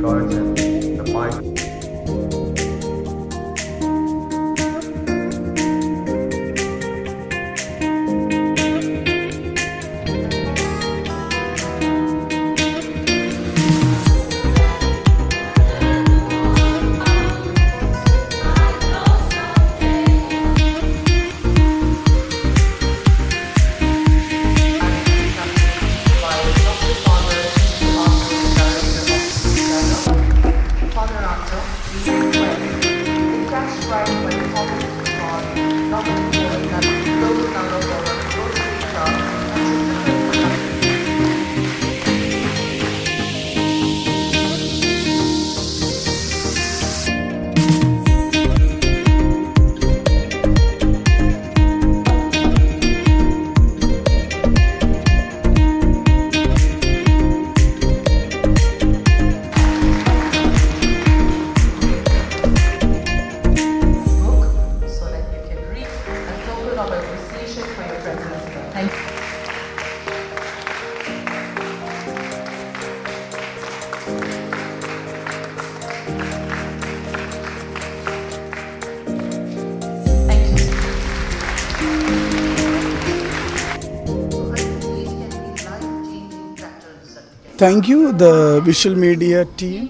origin, the mind. Thank you, the visual media team.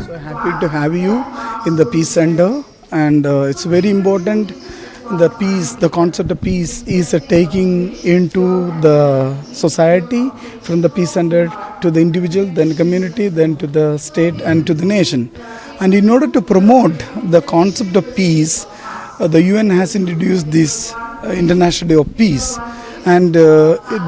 So happy to have you in the Peace Center, and it's very important. The peace, the concept of peace, is taking into the society from the Peace Center to the individual, then the community, then to the state and to the nation. And in order to promote the concept of peace, the UN has introduced this International Day of Peace. And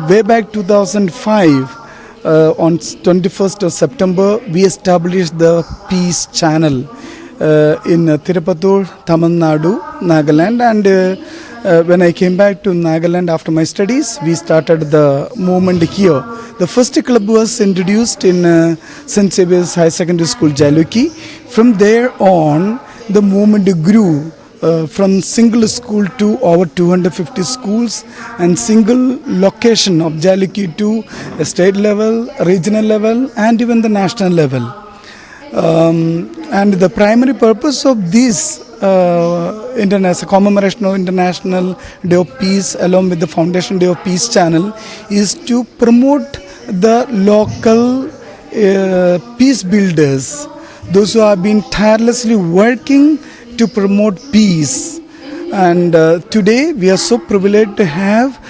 way back 2005. On 21st of September, we established the Peace Channel in Tirupattur, Tamil Nadu, Nagaland. And when I came back to Nagaland after my studies, we started the movement here. The first club was introduced in St. Xavier's High Secondary School, Jaluki. From there on, the movement grew. From single school to over 250 schools and single location of Jaluki to a state level, regional level and even the national level. And the primary purpose of this commemoration of International Day of Peace along with the Foundation Day of Peace channel is to promote the local peace builders, those who have been tirelessly working to promote peace. And today we are so privileged to have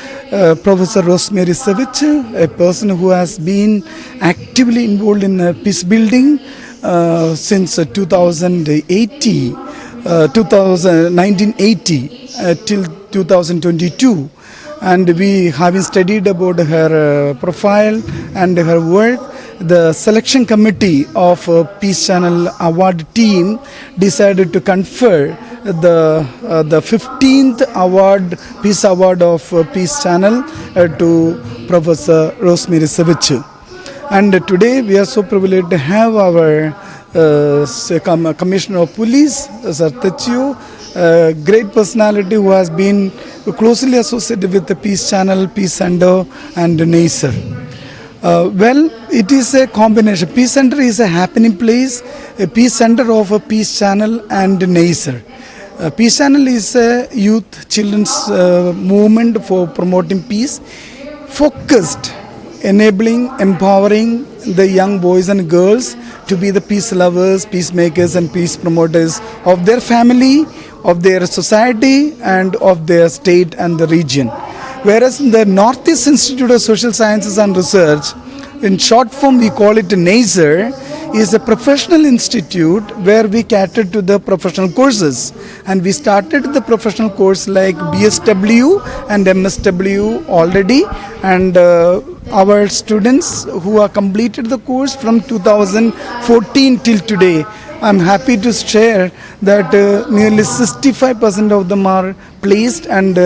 Professor Rosemary, a person who has been actively involved in peace building since 1980 till 2022. And we have studied about her profile and her work. The selection committee of Peace Channel award team decided to confer the 15th award, Peace Award of Peace Channel to Professor Rosemary Dzuvichu. And today we are so privileged to have our Commissioner of Police, Sir Tetso, a great personality who has been closely associated with the Peace Channel, Peace Center and Neissr. Well, it is a combination. Peace Center is a happening place, a Peace Center of a Peace Channel and Neissr. Peace Channel is a youth, children's movement for promoting peace, focused, enabling, empowering the young boys and girls to be the peace lovers, peacemakers and peace promoters of their family, of their society and of their state and the region. Whereas in the Northeast Institute of Social Sciences and Research, in short form we call it Neissr, is a professional institute where we cater to the professional courses. And we started the professional course like BSW and MSW already. And our students who have completed the course from 2014 till today, I'm happy to share that nearly 65% of them are placed and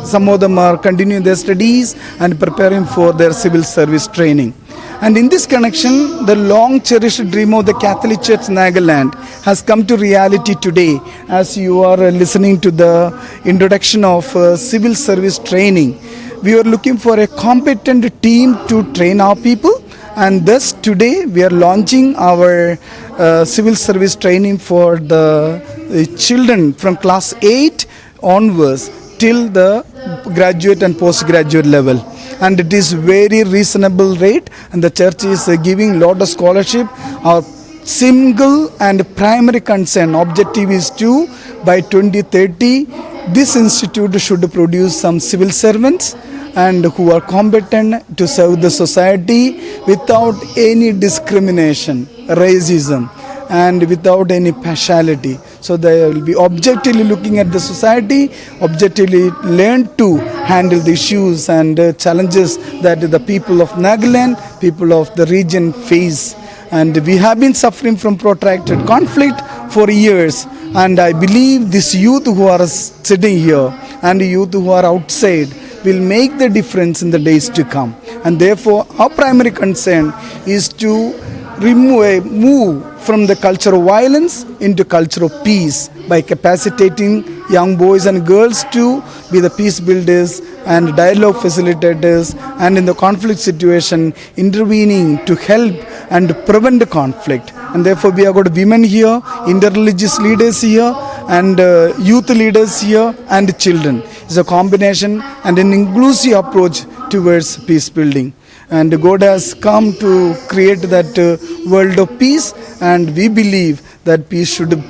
some of them are continuing their studies and preparing for their civil service training. And in this connection, the long cherished dream of the Catholic Church Nagaland has come to reality today as you are listening to the introduction of civil service training. We are looking for a competent team to train our people. And thus today we are launching our civil service training for the children from class 8 onwards till the graduate and postgraduate level, and it is very reasonable rate, and the church is giving lot of scholarship. Our single and primary concern objective is to, by 2030, this institute should produce some civil servants and who are competent to serve the society without any discrimination, racism, and without any partiality. So they will be objectively looking at the society, objectively learn to handle the issues and challenges that the people of Nagaland, people of the region face. And we have been suffering from protracted conflict for years. And I believe this youth who are sitting here and youth who are outside will make the difference in the days to come. And therefore, our primary concern is to move from the culture of violence into culture of peace by capacitating young boys and girls to be the peace builders and dialogue facilitators, and in the conflict situation intervening to help and prevent the conflict. And therefore we have got women here, interreligious leaders here, and youth leaders here, and children. It's a combination and an inclusive approach towards peace building. And God has come to create that world of peace, and we believe that peace should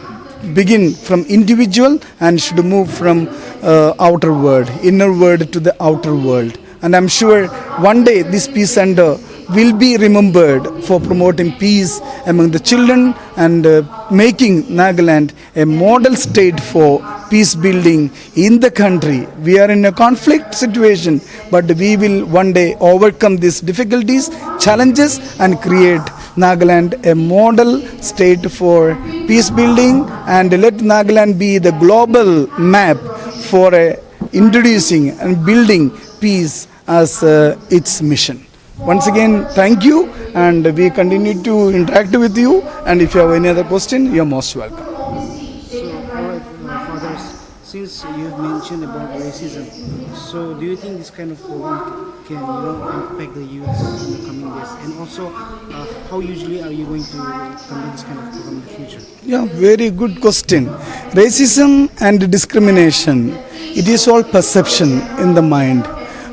begin from individual and should move from outer world, inner world to the outer world. And I'm sure one day this peace center will be remembered for promoting peace among the children and making Nagaland a model state for peace building in the country. We are in a conflict situation, but we will one day overcome these difficulties, challenges, and create Nagaland a model state for peace building, and let Nagaland be the global map for introducing and building peace as its mission. Once again, thank you, and we continue to interact with you, and if you have any other question, you are most welcome. So, alright, fathers, since you have mentioned about racism, so do you think this kind of program can, impact the youth in the coming years? And also, how usually are you going to conduct this kind of program in the future? Yeah, very good question. Racism and discrimination, it is all perception in the mind.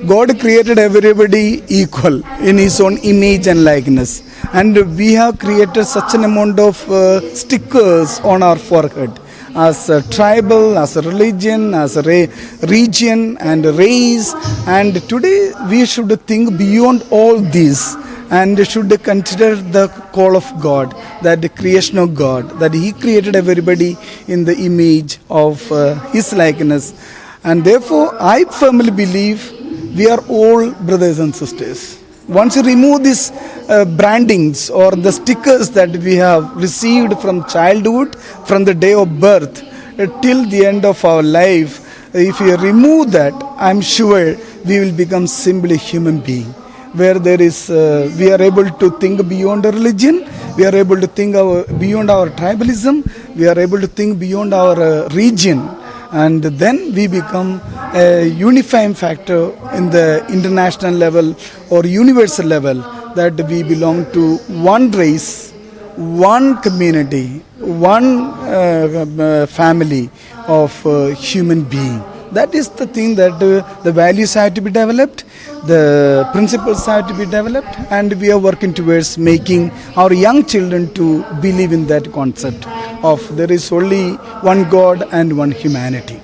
God created everybody equal in His own image and likeness, and we have created such an amount of stickers on our forehead as a tribal, as a religion, as a region and race. And today we should think beyond all this and should consider the call of God, that the creation of God, that He created everybody in the image of His likeness. And therefore I firmly believe we are all brothers and sisters. Once you remove these brandings or the stickers that we have received from childhood, from the day of birth till the end of our life, if you remove that, I'm sure we will become simply human being, where there is, we are able to think beyond a religion, we are able to think beyond our tribalism, we are able to think beyond our region. And then we become a unifying factor in the international level or universal level, that we belong to one race, one community, one family of human being. That is the thing, that the values have to be developed, the principles have to be developed, and we are working towards making our young children to believe in that concept of there is only one God and one humanity.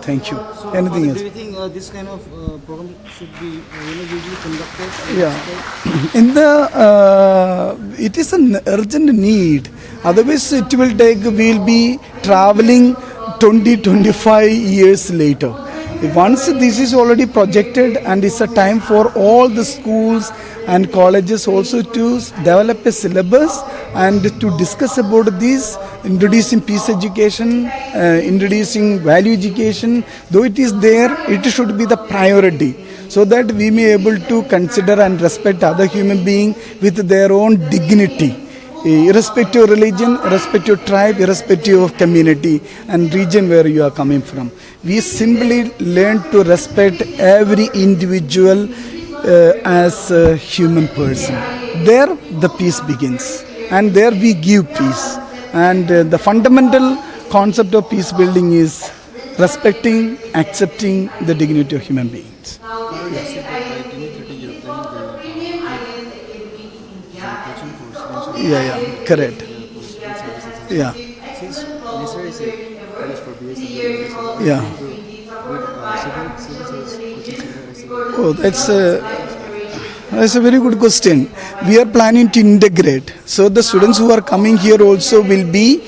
Thank you. So, Anything else? do you think this kind of program should be usually conducted? Yeah. In the it is an urgent need. Otherwise, it will take. We'll be traveling 20-25 years later. Once this is already projected, and it's a time for all the schools and colleges also to develop a syllabus and to discuss about this, introducing peace education, introducing value education. Though it is there, it should be the priority, so that we may able to consider and respect other human beings with their own dignity, irrespective of religion, irrespective of tribe, irrespective of community and region where you are coming from. We simply learn to respect every individual as a human person. There the peace begins. and there we give peace. And the fundamental concept of peace building is respecting, accepting the dignity of human beings. Father, you said that by 2030 you're planning to Yeah, correct. Yeah, since Neissr is a college for BSW, yeah. civil service coaching center as a Oh, that's a very good question. We are planning to integrate. So the students who are coming here also will be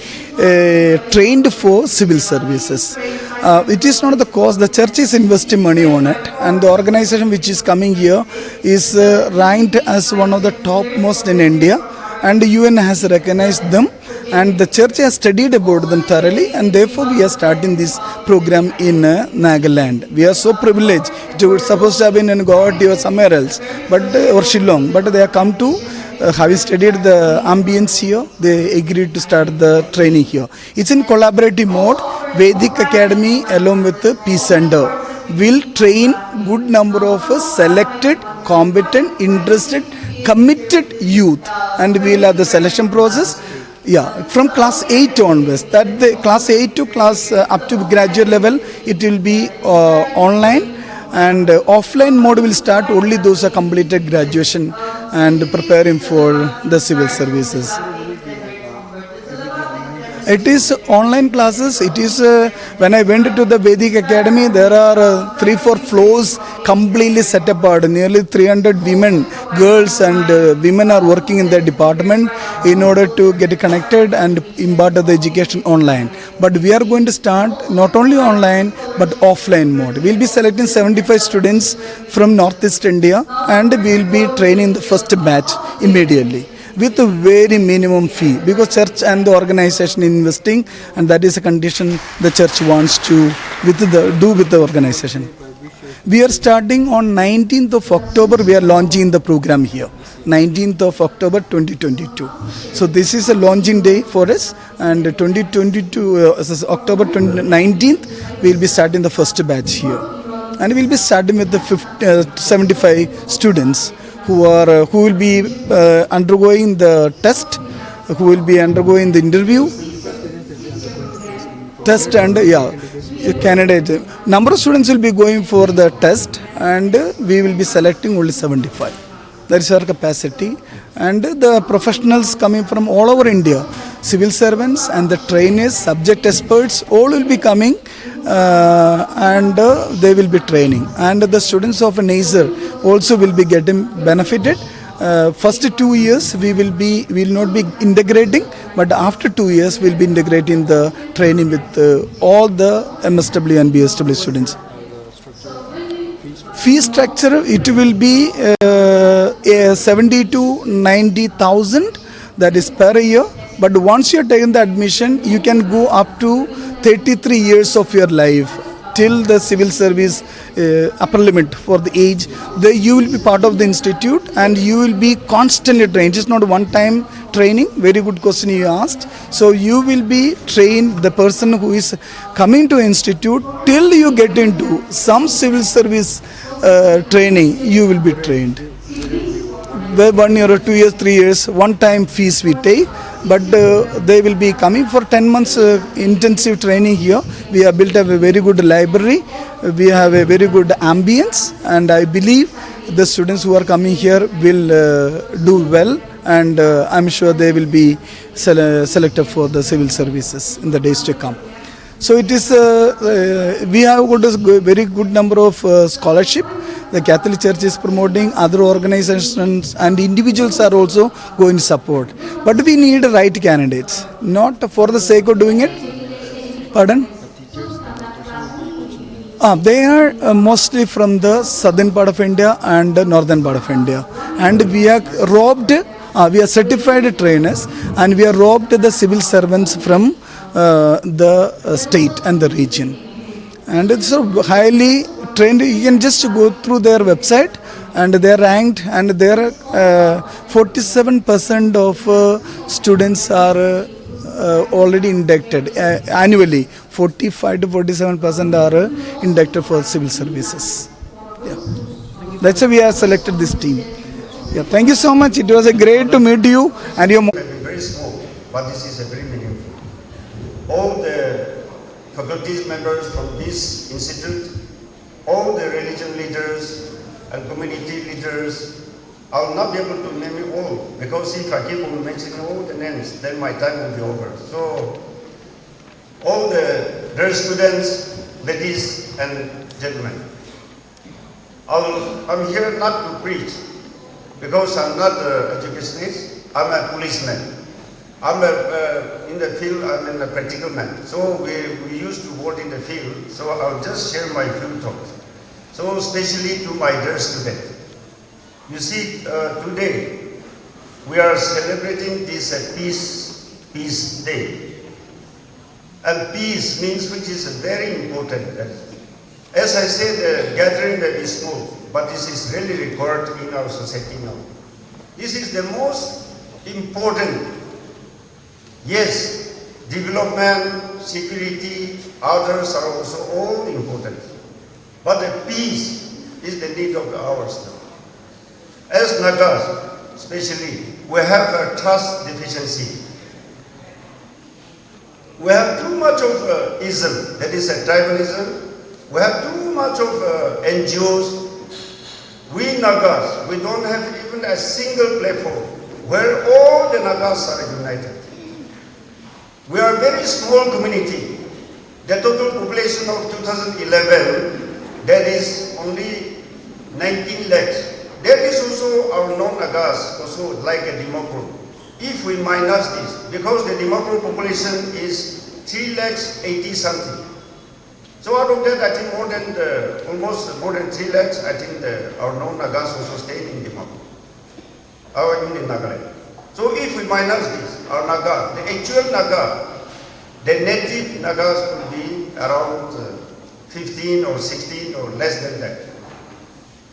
trained for civil services. It is not the cost. The church is investing money on it, and the organization which is coming here is ranked as one of the topmost in India, and the UN has recognized them. And the church has studied about them thoroughly, and therefore we are starting this program in Nagaland. We are so privileged. It was supposed to have been in Guwahati or somewhere else, but or Shillong, but they have come to having studied the ambience here. They agreed to start the training here. It's in collaborative mode. Vedic Academy along with the Peace Center will train good number of selected, competent, interested, committed youth, and we will have the selection process. Yeah, from class 8 onwards. That the class 8 to class up to graduate level, it will be online, and offline mode will start only those who are completed graduation and preparing for the civil services. It is online classes. It is when I went to the Vedic Academy, there are 3-4 floors completely set apart. Nearly 300 women, girls and women are working in their department in order to get connected and impart the education online. But we are going to start not only online but offline mode. We will be selecting 75 students from Northeast India, and we will be training the first batch immediately with a very minimum fee, because church and the organization investing, and that is a condition the church wants to do with the organization. We are starting on 19th of October. We are launching the program here, 19th of October 2022. So this is a launching day for us, and 2022 October 19th we will be starting the first batch here, and we will be starting with the 75 students who will be undergoing the test, who will be undergoing the interview, test, and candidate. Number of students will be going for the test, and we will be selecting only 75. That is our capacity, and the professionals coming from all over India, civil servants and the trainers, subject experts, all will be coming, and they will be training. And the students of Neissr also will be getting benefited. First 2 years we will not be integrating, but after 2 years we will be integrating the training with all the MSW and BSW students. Fee structure, it will be 70 to 90,000, that is per year. But once you are taken the admission, you can go up to 33 years of your life till the civil service upper limit for the age. You will be part of the institute, and you will be constantly trained. It is not one time training. Very good question you asked. So you will be trained, the person who is coming to institute, till you get into some civil service training, you will be trained. 1 year or 2 years, 3 years, one time fees we take, but they will be coming for 10 months intensive training here. We have built up a very good library, we have a very good ambience, and I believe the students who are coming here will do well, and I'm sure they will be selected for the civil services in the days to come. So it is, we have got a very good number of scholarship. The Catholic Church is promoting, other organizations and individuals are also going to support. But we need right candidates, not for the sake of doing it. Pardon? They are mostly from the southern part of India and the northern part of India. And we are we are certified trainers, and we are robbed the civil servants from the state and the region. And it's so highly trained. You can just go through their website, and they are ranked, and there 47% of students are already inducted annually. 45 to 47% are inducted for civil services. Yeah. That's why we have selected this team. Yeah, thank you so much. It was a great to meet you, and you're but this is a very meaningful. All the faculty members from this institute, all the religion leaders and community leaders, I will not be able to name you all, because if I keep on mentioning all the names, then my time will be over. So, all the dear students, ladies and gentlemen, I'm here not to preach, because I'm not an educationist, I'm a policeman. I'm in the field, I'm a practical man. So we used to work in the field, so I'll just share my few thoughts. So especially to my dear students. You see, today we are celebrating this Peace Day. And peace means, which is very important. As I said, the gathering may be small, but this is really required in our society now. This is the most important. Yes, development, security, others are also all important. But the peace is the need of ours now. As Nagas, especially, we have a trust deficiency. We have too much of ism, that is a tribalism. We have too much of NGOs. We Nagas, we don't have even a single platform where all the Nagas are united. We are a very small community. The total population of 2011, that is only 19 lakhs. That is also our non-Nagas, also like a Dimapur. If we minus this, because the Dimapur population is 3 lakhs 80 something. So out of that, I think more than almost more than 3 lakhs, I think our non-Nagas also stayed in Dimapur, in Nagaland. So if we minus this, our Naga, the actual Naga, the native Nagas will be around 15 or 16 or less than that.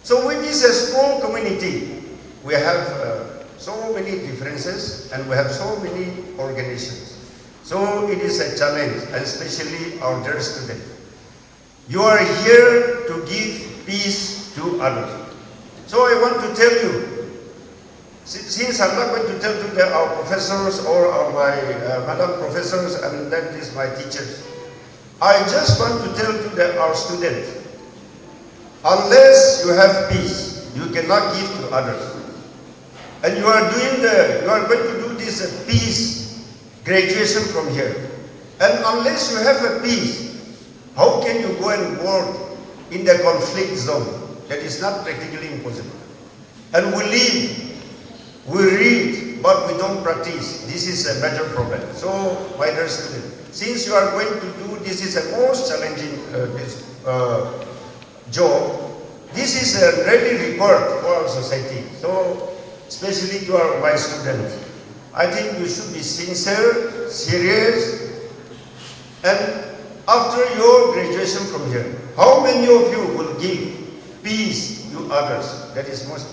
So with this small community, we have so many differences and we have so many organizations. So it is a challenge, and especially our dear students. You are here to give peace to others. So I want to tell you, since I'm not going to tell to our professors or my madam professors, and that is my teachers, I just want to tell to our students, unless you have peace, you cannot give to others. And you are going to do this peace graduation from here. And unless you have a peace, how can you go and work in the conflict zone? That is not practically impossible. And we live, we read, but we don't practice. This is a major problem. So, my dear students, since you are going to do this is a most challenging job, this is really required for our society. So, especially to my students, I think you should be sincere, serious, and after your graduation from here, how many of you will give peace to others? That is most.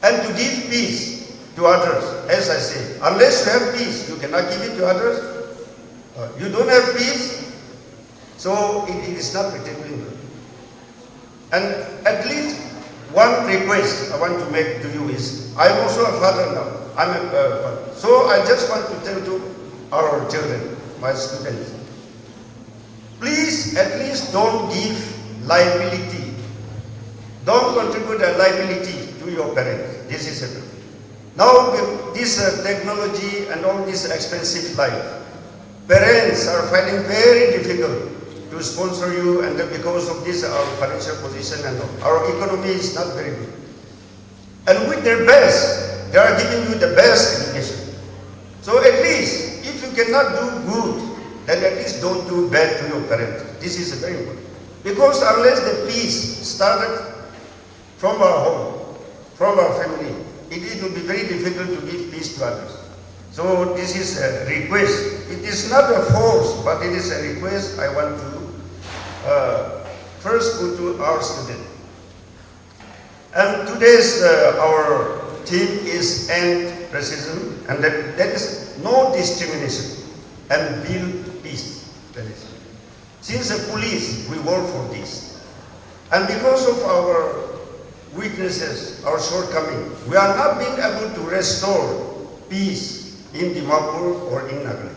And to give peace to others, as I say, unless you have peace, you cannot give it to others. You don't have peace, so it is not particularly good. And at least one request I want to make to you is, I'm also a father now. So I just want to tell to our children, my students, please at least don't give liability. Don't contribute a liability to your parents. This is it. Now with this technology and all this expensive life, parents are finding very difficult to sponsor you, and because of this our financial position and our economy is not very good. And with their best, they are giving you the best education. So at least, if you cannot do good, then at least don't do bad to your parents. This is very important. Because unless the peace started from our home, from our family, it will be very difficult to give peace to others. So this is a request. It is not a force, but it is a request I want to first put to our students. And today's our theme is end racism, and that is no discrimination and build peace. That is. Since the police, we work for this. And because of our weaknesses, our shortcomings, we are not being able to restore peace in Dimapur or in Nagaland.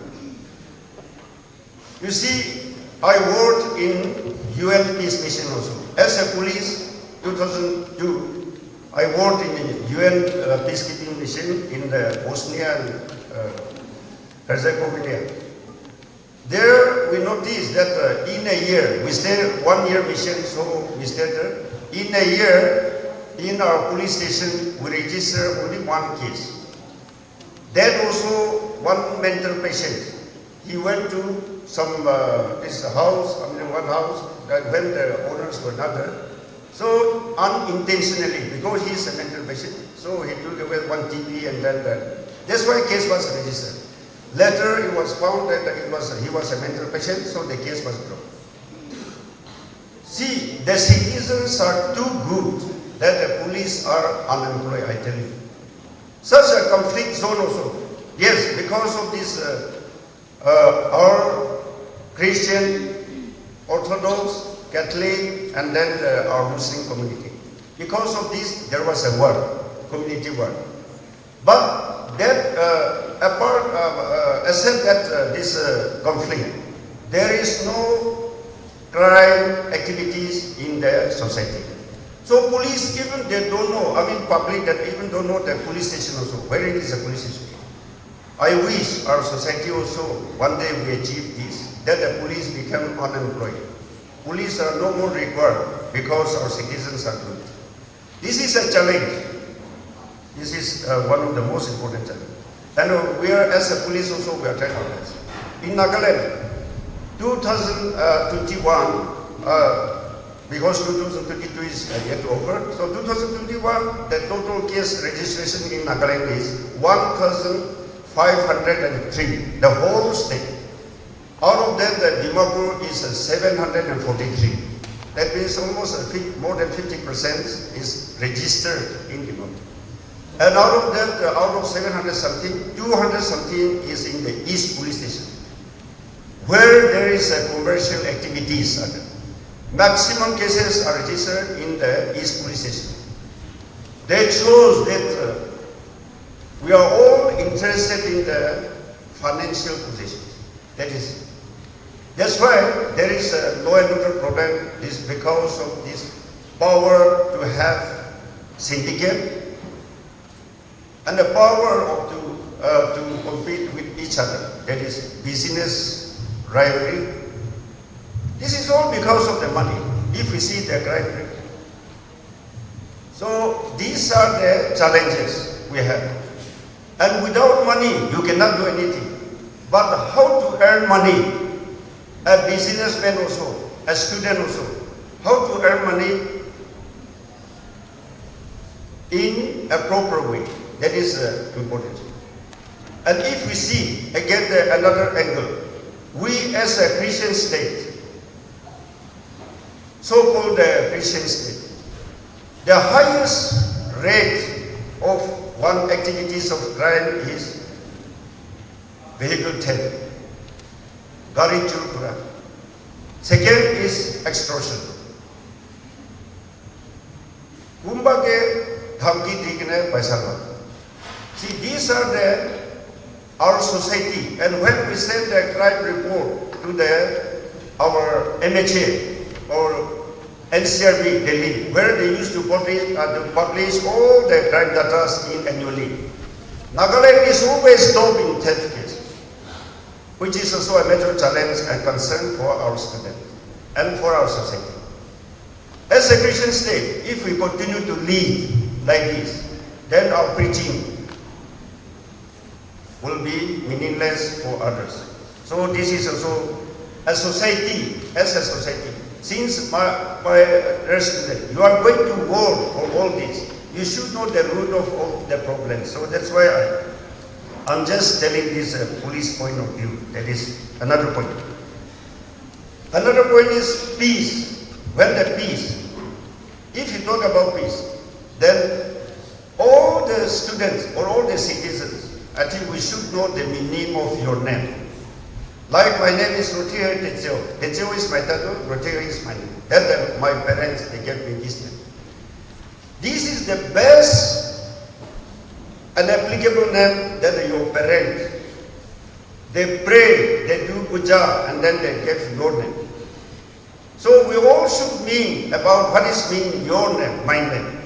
You see, I worked in UN Peace Mission also. As a police, 2002, I worked in the UN Peacekeeping Mission in the Bosnia and Herzegovina. There we noticed that in a year, we stayed 1 year mission, so we stayed there. In a year, in our police station, we register only one case. Then also one mental patient. He went to some this house, one house, that when the owners were not there. So unintentionally, because he is a mental patient, so he took away one TV and then that's why case was registered. Later it was found that he was a mental patient, so the case was dropped. See, the citizens are too good that the police are unemployed, I tell you. Such a conflict zone also. Yes, because of this, our Christian, Orthodox, Catholic, and then our Muslim community. Because of this, there was a war, community war. But that, except that this conflict, there is no crime activities in the society. So police, even they don't know, public that even don't know the police station also, where it is a police station. I wish our society also, one day we achieve this, that the police become unemployed. Police are no more required because our citizens are good. This is a challenge. This is one of the most important challenges. And we are, as a police also, we are trying our best. In Nagaland, 2021, because 2022 is yet over, so 2021, the total case registration in Nagaland is 1,503, the whole state. Out of that, the Dimapur is 743. That means almost more than 50% is registered in Dimapur. And out of that, out of 700 something, 200 something is in the East Police Station, where there is commercial activities. Maximum cases are registered in the East Police Station. That shows that we are all interested in the financial position. That's why there is a law and order problem. Is because of this power to have syndicate and the power of to compete with each other. That is business rivalry. This is all because of the money. If we see the crime rate. So these are the challenges we have. And without money, you cannot do anything. But how to earn money? A businessman also, a student also. How to earn money in a proper way? That is important. And if we see, again, another angle, we as a Christian state, so-called Christian state, the highest rate of one activities of crime is vehicle theft, gari chur. Second is extortion. Kumba ke dhamki dikne paisa lo. See, these are our society, and when we send the crime report to our MHA or NCRB Delhi, where they used to publish all the crime data annually, Nagaland is always top in theft case, which is also a major challenge and concern for our students and for our society. As a Christian state, if we continue to lead like this, then our preaching will be meaningless for others. So this is also a society, since my student, you are going to war for all this, you should know the root of all the problems. So that's why I'm just telling this police point of view. That is another point. Another point is peace. When the peace, if you talk about peace, then all the students or all the citizens, I think we should know the meaning of your name. Like my name is Rothihu Tetso. Tetso is my title, Rothihu is my name. That my parents, they gave me this name. This is the best an applicable name that your parents. They pray, they do puja, and then they give your name. So we all should mean about what is mean your name, my name.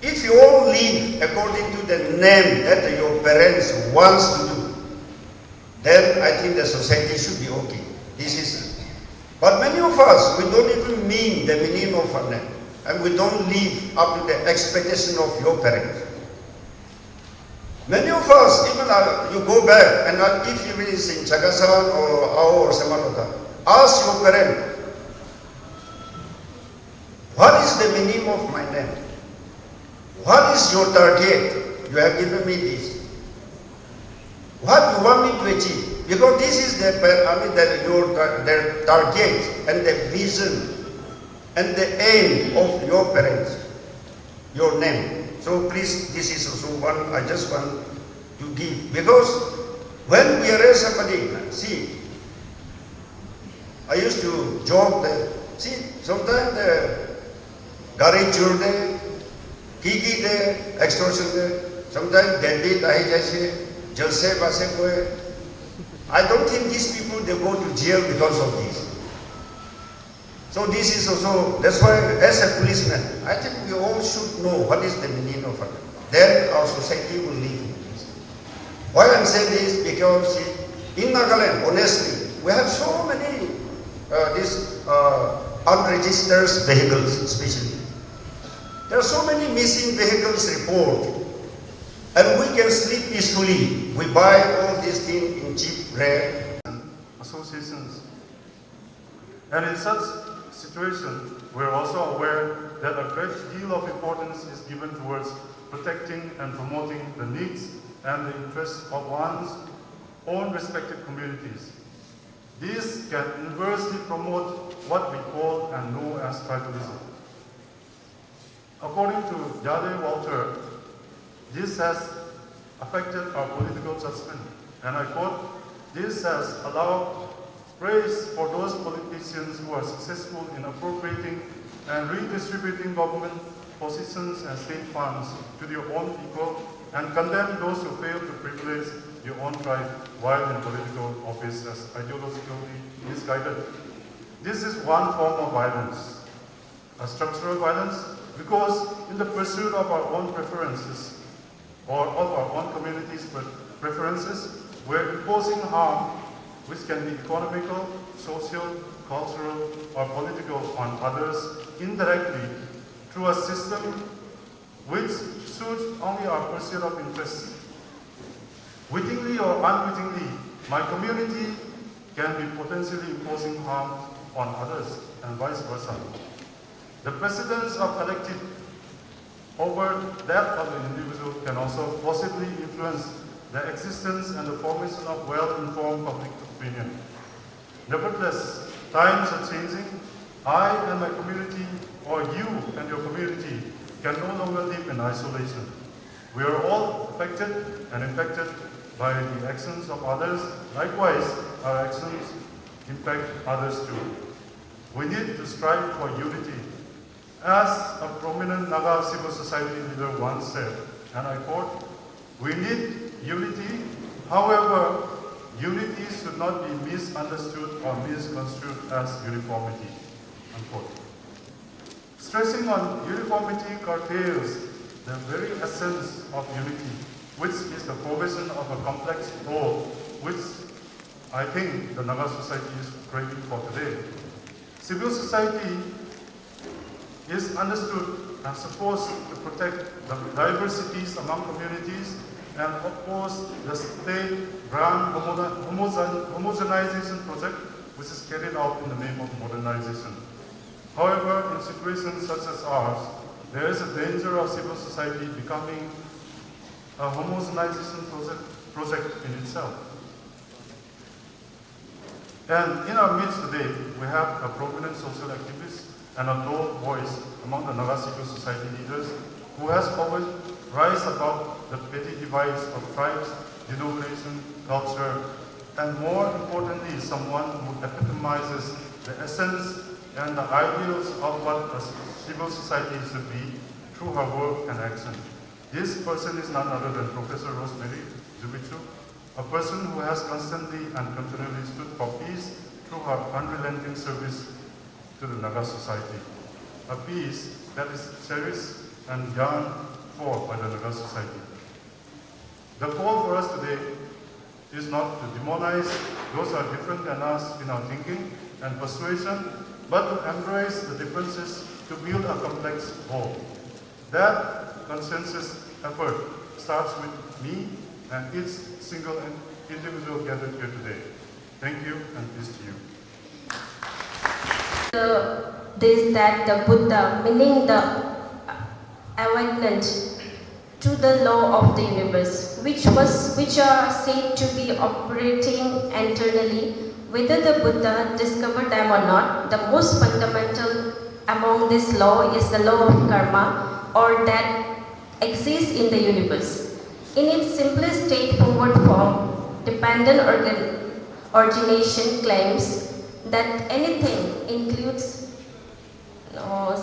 If you all live according to the name that your parents wants to do, then I think the society should be okay. This is. But many of us, we don't even mean the meaning of our name, and we don't live up to the expectation of your parents. Many of us, even you go back, and if you is in Chagasan or Samanota, ask your parent, what is the meaning of my name? What is your target? You have given me this. What you want me to achieve? Because this is the target and the vision and the aim of your parents, your name. So please, this is also one I just want to give. Because when we arrest somebody, see, I used to joke that, see, sometimes the gari chur de, kiki de, extortion de, sometimes deadbeat ahi jaise, jalse base koe. I don't think these people, they go to jail because of this. So this is also, that's why as a policeman, I think we all should know what is the meaning of it. Then our society will live in peace. Why I'm saying this, because in Nagaland, honestly, we have so many unregistered vehicles, especially. There are so many missing vehicles reported, and we can sleep peacefully. We buy all these things in cheap rare associations. And in such situation, we are also aware that a great deal of importance is given towards protecting and promoting the needs and the interests of one's own respective communities. This can inversely promote what we call and know as tribalism. According to Jade Walter, this has affected our political judgment, and I quote, "This has allowed praise for those politicians who are successful in appropriating and redistributing government positions and state funds to their own people, and condemn those who fail to privilege their own tribe while in political office as ideologically misguided." This is one form of violence, a structural violence, because in the pursuit of our own preferences or of our own community's preferences, we're imposing harm which can be economical, social, cultural, or political on others indirectly through a system which suits only our pursuit of interests. Wittingly or unwittingly, my community can be potentially imposing harm on others, and vice versa. The precedence of collective over that of the individual can also possibly influence the existence and the formation of well-informed public opinion. Nevertheless, times are changing. I and my community, or you and your community, can no longer live in isolation. We are all affected and infected by the actions of others. Likewise, our actions impact others too. We need to strive for unity. As a prominent Naga civil society leader once said, and I quote, "We need unity, however, unity should not be misunderstood or misconstrued as uniformity," unquote. Stressing on uniformity curtails the very essence of unity, which is the provision of a complex whole, which I think the Naga society is craving for today. Civil society is understood and supposed to protect the diversities among communities and oppose the state grand homogenization project which is carried out in the name of modernization. However, in situations such as ours, there is a danger of civil society becoming a homogenization project in itself. And in our midst today, we have a prominent social activist and a bold voice among the Naga civil society leaders who has always rise above the petty divides of tribes, denomination, culture, and more importantly, someone who epitomizes the essence and the ideals of what a civil society should be through her work and action. This person is none other than Professor Rosemary, Dzuvichu, a person who has constantly and continually stood for peace through her unrelenting service to the Naga society. A peace that is cherished and yearned for by the Naga society. The call for us today is not to demonize those who are different than us in our thinking and persuasion, but to embrace the differences to build a complex whole. That consensus effort starts with me and each single individual gathered here today. Thank you and peace to you. That the Buddha, meaning the awakened to the law of the universe, which are said to be operating internally, whether the Buddha discovered them or not. The most fundamental among this law is the law of karma, or that exists in the universe. In its simplest straightforward form, dependent origination claims that anything includes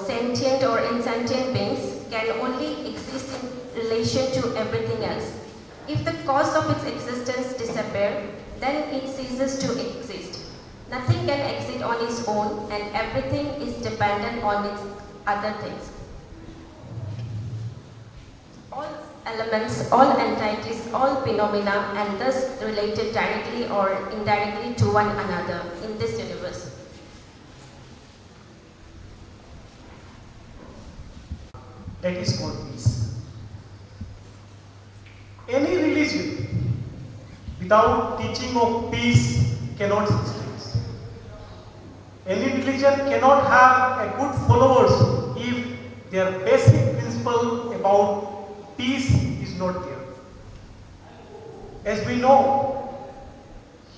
sentient or insentient beings can only exist in relation to everything else. If the cause of its existence disappears, then it ceases to exist. Nothing can exist on its own, and everything is dependent on its other things. All elements, all entities, all phenomena, and thus related directly or indirectly to one another in this universe. That is called peace. Any religion without teaching of peace cannot exist. Any religion cannot have a good followers if their basic principle about peace is not there. As we know,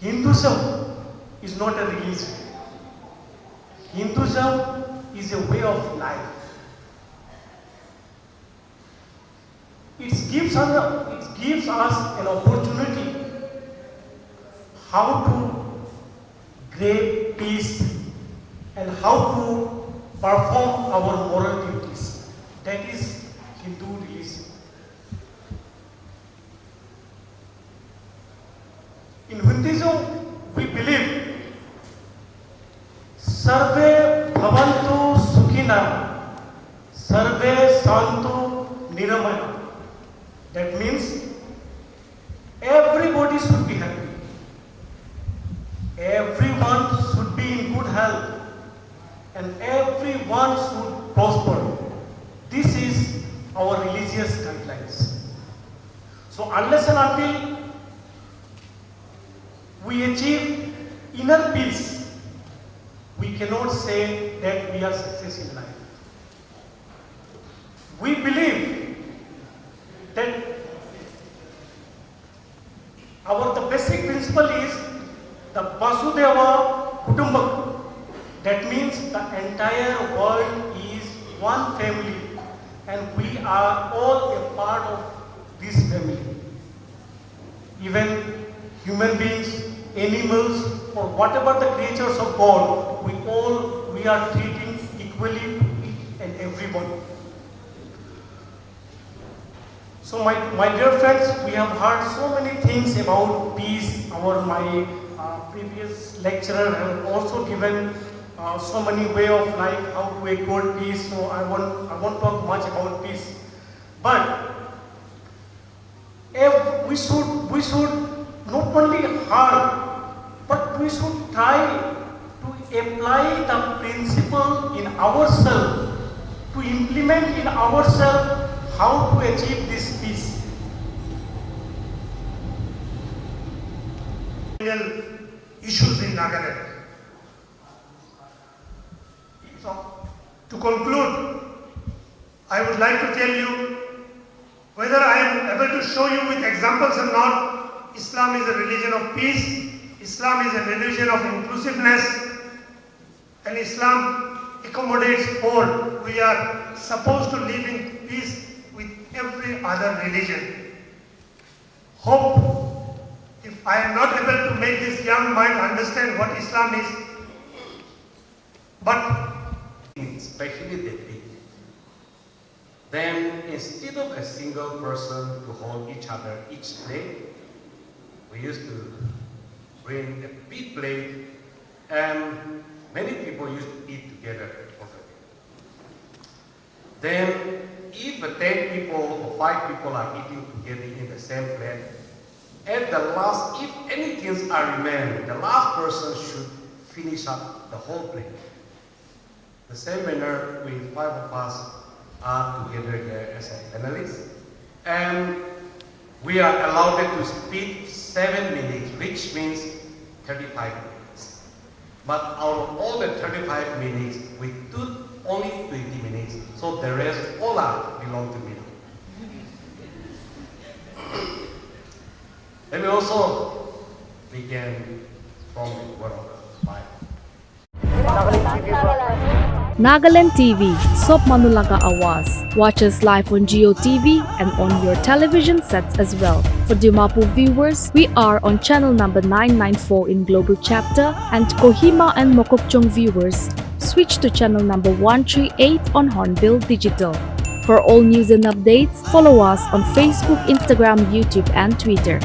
Hinduism is not a religion. Hinduism is a way of life. It gives us an opportunity how to grab peace and how to perform our moral duties. That is Hindu religion. In Hinduism, we believe Sarve Bhavantu Sukhina, Sarve Santu Niramaya. That means everybody should be happy. Everyone should be in good health. And everyone should prosper. This is our religious guidelines. So unless and until we achieve inner peace, we cannot say that we are success in life. We believe that the basic principle is the Vasudeva Kutumbakam. That means the entire world is one family and we are all a part of this family. Even human beings, animals, or whatever the creatures of God, we are treating equally each and everyone. So my dear friends, we have heard so many things about peace. My previous lecturer has also given so many way of life, how to acquire peace. So I won't talk much about peace. But we should not only hear, but we should try to apply the principle in ourselves, to implement in ourselves how to achieve this peace. Issues in Nagaland. So, to conclude, I would like to tell you, whether I am able to show you with examples or not, Islam is a religion of peace, Islam is a religion of inclusiveness, and Islam accommodates all. We are supposed to live in peace with every other religion. Hope, if I am not able to make this young mind understand what Islam is, but especially the big. Then instead of a single person to hold each other each plate, we used to bring a big plate, and many people used to eat together over there. Then, if 10 people or 5 people are eating together in the same plate, at the last, if any things are remaining, the last person should finish up the whole plate. The same manner, we 5 of us are together here as a panelist, and we are allowed to speak 7 minutes, which means 35 minutes. But out of all the 35 minutes, we took only 20 minutes, so the rest all are belong to me. Let me also begin from the word of the Bible. Nagaland TV, Sob Manulaga Awas. Watch us live on Geo TV and on your television sets as well. For Dimapur viewers, we are on channel number 994 in Global Chapter, and Kohima and Mokokchung viewers, switch to channel number 138 on Hornbill Digital. For all news and updates, follow us on Facebook, Instagram, YouTube, and Twitter.